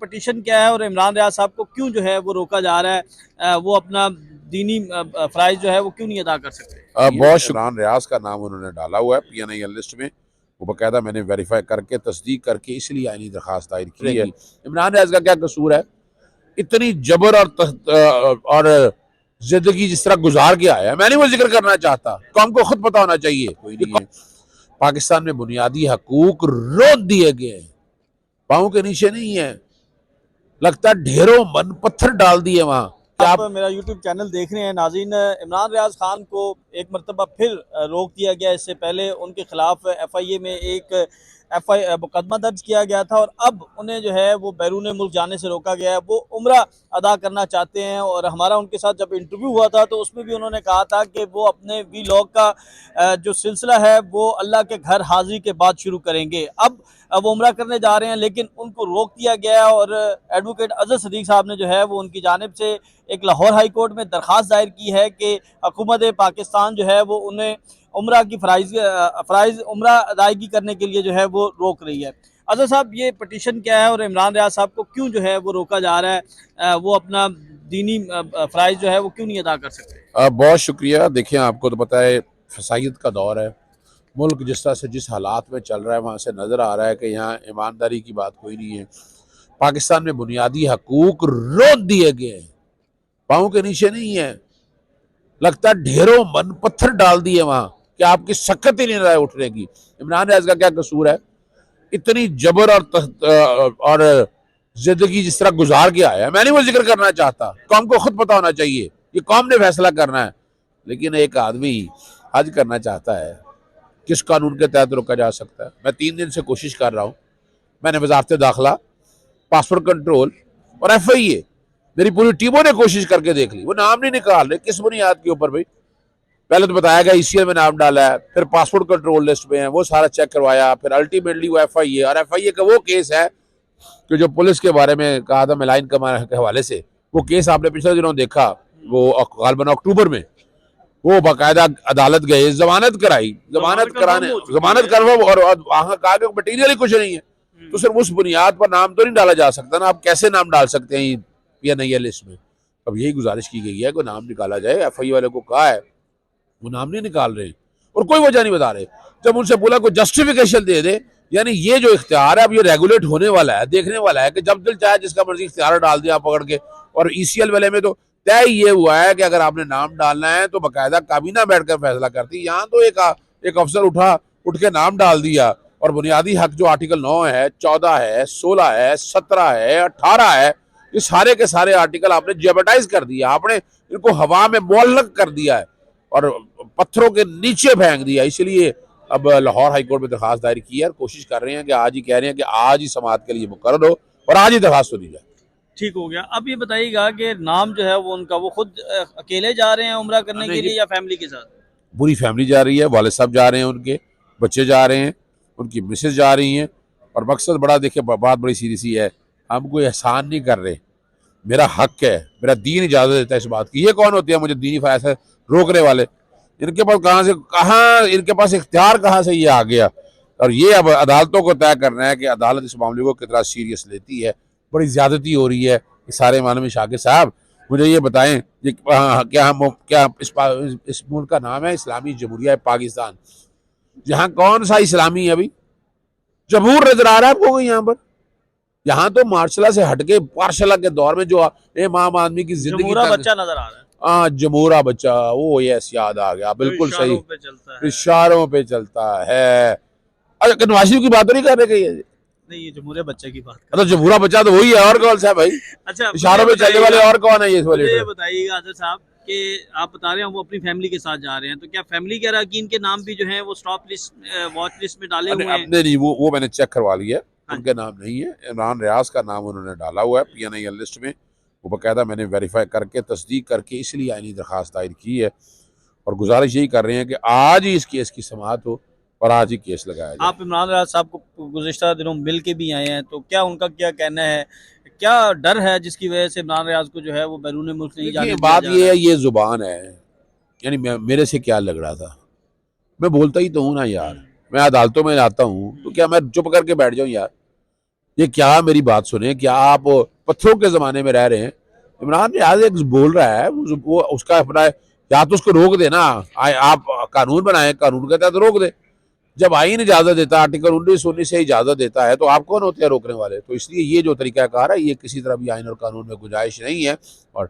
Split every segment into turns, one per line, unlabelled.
Petition क्या है और इमरान रियाज साहब को क्यों जो है वो रोका जा रहा है, वो अपना दीनी फ़राइज़ जो है वो क्यों नहीं अदा कर सकते?
बहुत इमरान रियाज का नाम उन्होंने डाला हुआ है पीएनआई लिस्ट में। वो बकायदा मैंने वेरीफाई करके तस्दीक करके इसलिए आईनी दरखास्त दायर की है। इमरान रियाज का क्या कसूर है? इतनी जबर और जिंदगी जिस तरह गुजार के आया, मैं नहीं वो जिक्र करना चाहता, कौम को खुद पता होना चाहिए। कोई नहीं है। पाकिस्तान में बुनियादी हकूक रोक दिए गए हैं, पाँव के नीचे नहीं है, लगता ढेरों मन पत्थर डाल दिए वहां।
आप मेरा यूट्यूब चैनल देख रहे हैं नाज़रीन, इमरान रियाज खान को एक मरतबा फिर रोक दिया गया। इससे पहले उनके खिलाफ एफआईए में एक मुकदमा दर्ज किया गया था और अब उन्हें जो है वो बैरून मुल्क जाने से रोका गया है। वो उम्रा अदा करना चाहते हैं और हमारा उनके साथ जब इंटरव्यू हुआ था तो उसमें भी उन्होंने कहा था कि वो अपने वीलॉग का जो सिलसिला है वो अल्लाह के घर हाजिरी के बाद शुरू करेंगे। अब वो उम्रा करने जा रहे हैं लेकिन उनको रोक दिया गया और एडवोकेट अजहर सदीक साहब ने जो है वो उनकी जानिब से एक लाहौर हाई कोर्ट में दरख्वास्त दायर की है कि हुकूमत पाकिस्तान जो है वो उन्हें उम्रा की फ़राइज़ उम्रा अदायगी करने के लिए जो है वो रोक रही है। अजहर साहब, ये पिटीशन क्या है और इमरान रियाज साहब को क्यों जो है वो रोका जा रहा है, वो अपना दीनी फ़राइज़ जो है वो क्यों नहीं अदा कर सकते?
बहुत शुक्रिया। देखिए, आपको तो पता है फसाइयत का दौर है, मुल्क जिस तरह से जिस हालात में चल रहा है वहाँ से नज़र आ रहा है कि यहाँ ईमानदारी की बात कोई नहीं है। पाकिस्तान में बुनियादी हकूक रोक दिए गए हैं, पाँव के नीचे नहीं है, लगता ढेरों मन पत्थर डाल दिए वहां कि आपकी शक्कत ही नहीं रहा है उठने की। इमरान रियाज का क्या कसूर है? इतनी जबर और जिंदगी जिस तरह गुजार के आया, मैं नहीं वो जिक्र करना चाहता, कौम को खुद पता होना चाहिए, ये कौम ने फैसला करना है। लेकिन एक आदमी हज करना चाहता है, किस कानून के तहत रोका जा सकता है? मैं 3 दिन से कोशिश कर रहा हूँ। मैंने वजारत दाखिला, पासपोर्ट कंट्रोल और एफआईए, मेरी पूरी टीमों ने कोशिश करके देख ली, वो नाम नहीं निकाल रहे। किस बुनियाद के ऊपर भाई? पहले तो बताया गया ईसीएल में नाम डाला है, फिर पासपोर्ट कंट्रोल लिस्ट में है, वो सारा चेक करवाया, फिर अल्टीमेटली वो एफआईए, और एफआईए का वो केस है कि जो पुलिस के बारे में कहा था मिलाइन कमान के हवाले से, वो केस आपने पिछले दिनों देखा, वो गालबन अक्टूबर में वो बाकायदा अदालत गए, जमानत कराई, जमानत कराने जमानत करवा और वहां कहा कि मटीरियल ही कुछ नहीं है। तो सिर्फ उस बुनियाद पर नाम तो नहीं डाला जा सकता ना, आप कैसे नाम डाल सकते हैं पीएनआई लिस्ट में? अब यही गुजारिश की गई है कि नाम निकाला जाए। एफआईए वाले को कहा है, वो नाम नहीं निकाल रहे और कोई वजह नहीं बता रहे। जब उनसे बोला कोई जस्टिफिकेशन दे दे, यानी ये जो इख्तियार है अब ये रेगुलेट होने वाला है, देखने वाला है कि जब दिल चाहे जिसका मर्जी इख्तियार डाल दिया पकड़ के। और ईसीएल वाले में तो तय ये हुआ है कि अगर आपने नाम डालना है तो बाकायदा काबीना बैठकर फैसला करती। यहाँ तो एक अफसर उठ के नाम डाल दिया। और बुनियादी हक जो आर्टिकल 9 है, 14 है, 16 है, 17 है, 18 है, ये सारे के सारे आर्टिकल आपने जेबटाइज कर दिया, आपने इनको हवा में मुअल्लक कर दिया है और पत्थरों के नीचे फेंक दिया। इसलिए अब लाहौर हाईकोर्ट में दरखास्त दायर की है, कोशिश कर रहे हैं कि आज ही, कह रहे हैं कि आज ही समाअत के लिए मुकर्रर हो और आज ही दरखास्त दी जाए।
ठीक हो गया। अब ये बताइएगा कि नाम जो है वो उनका, वो खुद अकेले जा रहे हैं उम्रा करने के लिए या फैमिली के साथ?
पूरी फैमिली जा रही है, वालिद साहब जा रहे हैं, उनके बच्चे जा रहे हैं, उनकी मिसेज जा रही हैं। और मकसद बड़ा, देखिए बात बड़ी सीधी सी है, हम कोई एहसान नहीं कर रहे, मेरा हक है, मेरा दीन इजाजत देता है इस बात की। ये कौन होते हैं मुझे दीनी फैसले रोकने वाले? इनके पास कहाँ इनके पास इख्तियार कहाँ से ये आ गया? और ये अब अदालतों को तय करना है कि अदालत इस मामले को कितना सीरियस लेती है। बड़ी ज्यादती हो रही है सारे मामले में। शाकिर साहब, मुझे ये बताएं, ये क्या इस मुल्क का नाम है इस्लामी जमहूरिया पाकिस्तान, जहाँ कौन सा इस्लामी है अभी? जमहूर नजर आ रहा है आपको यहाँ पर? यहाँ तो मार्शला से हटके पार्शला के दौर में जो आम आदमी की जिंदगी
बच्चा नजर आ रहा है।
हाँ, जमूरा बच्चा, वो यस याद आ गया, बिल्कुल सही, इशारों पे चलता है। अच्छा, नवाज शरीफ की बात तो नहीं कर रहे कहीं?
नहीं, ये जमूरे बच्चे की बात कर।
मतलब जमूरा बच्चा तो वही है, और कौन सा है भाई?
अच्छा,
इशारों पे चलने वाले और कौन है? ये
बताइएगा आजर साहब कि आप बता रहे हैं वो अपनी फैमिली के साथ जा रहे हैं, तो क्या फैमिली के अरकान के नाम भी जो है वो स्टॉप लिस्ट, वॉच लिस्ट में डाले हुए हैं?
नहीं, वो मैंने चेक करवा लिया, उनके नाम नहीं है। इमरान रियाज का नाम उन्होंने डाला हुआ है पीएनआई लिस्ट में, वो बाकायदा मैंने वेरीफाई करके तस्दीक करके इसलिए आईनी दरखास्त दायर की है। और गुजारिश यही कर रहे हैं कि आज ही इस केस की समाअत हो और आज ही केस लगाया जाए।
आप इमरान रियाज साहब को गुज़िश्ता दिनों मिल के भी आए हैं, तो क्या उनका क्या कहना है, क्या डर है जिसकी वजह से इमरान रियाज को जो है वो बैरून मुल्क नहीं जाने दिया जा
बात
रहा
ये है, ये जुबान है, यानी मेरे से क्या लग रहा था? मैं बोलता ही तो हूँ ना यार, मैं अदालतों में आता हूँ तो क्या मैं चुप करके बैठ जाऊँ यार? ये क्या, मेरी बात सुने, क्या आप पत्थरों के ज़माने में रह रहे हैं? इमरान रियाज एक बोल रहा है, वो उसका अपना, या तो उसको रोक देना, आप कानून बनाए, कानून के तहत रोक दे। जब आईन इजाज़त देता है, आर्टिकल 19 से इजाज़त देता है, तो आप कौन होते हैं रोकने वाले? तो इसलिए ये जो तरीक़ाकार है, ये किसी तरह भी आईन और कानून में गुंजाइश नहीं है। और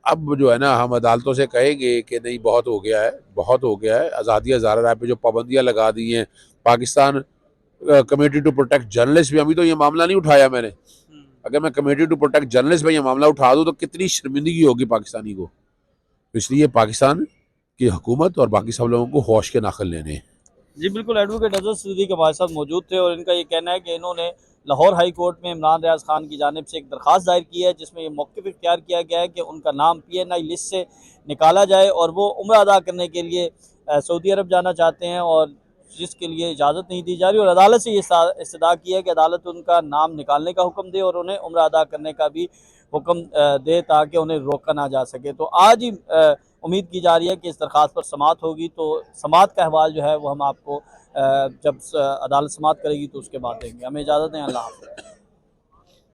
अब जो है ना, हम अदालतों से कहेंगे कि नहीं, बहुत हो गया है, बहुत हो गया है। आज़ादी हज़ारा राय पे जो पाबंदियाँ लगा दी हैं, Pakistan committee to protect journalist भी, अभी तो ये मामला नहीं उठाया मैंने। अगर मैं कमेटी टू प्रोटेक्ट जर्नलिस्ट पे ये मामला उठा दूँ तो कितनी शर्मिंदगी होगी पाकिस्तानी को। तो इसलिए पाकिस्तान की हुकूमत और बाकी सब लोगों को होश के नाखिल लेने हैं।
जी बिल्कुल, एडवोकेट अजहर सिद्दीकी हमारे साथ मौजूद थे और इनका ये कहना है कि इन्होंने लाहौर हाई कोर्ट में इमरान रियाज खान की जानिब से एक दरख्वास्त दायर की है, जिसमें ये मौक़िफ़ इख्तियार किया गया है कि उनका नाम PNI लिस्ट से निकाला जाए और वो उम्रा अदा करने के लिए सऊदी अरब जाना चाहते हैं, और जिसके लिए इजाज़त नहीं दी जा रही, और अदालत से ये इस्तदा की है कि अदालत उनका नाम निकालने का हुक्म दे और उन्हें उम्रा अदा करने का भी हुक्म दे, ताकि उन्हें रोका ना जा सके। तो आज ही उम्मीद की जा रही है कि इस दरख्वास्त पर समाअत होगी, तो समाअत का अहवाल जो है वो हम आपको जब अदालत समाअत करेगी तो उसके बाद देंगे। हमें इजाज़त दें, अल्लाह हाफ़िज़।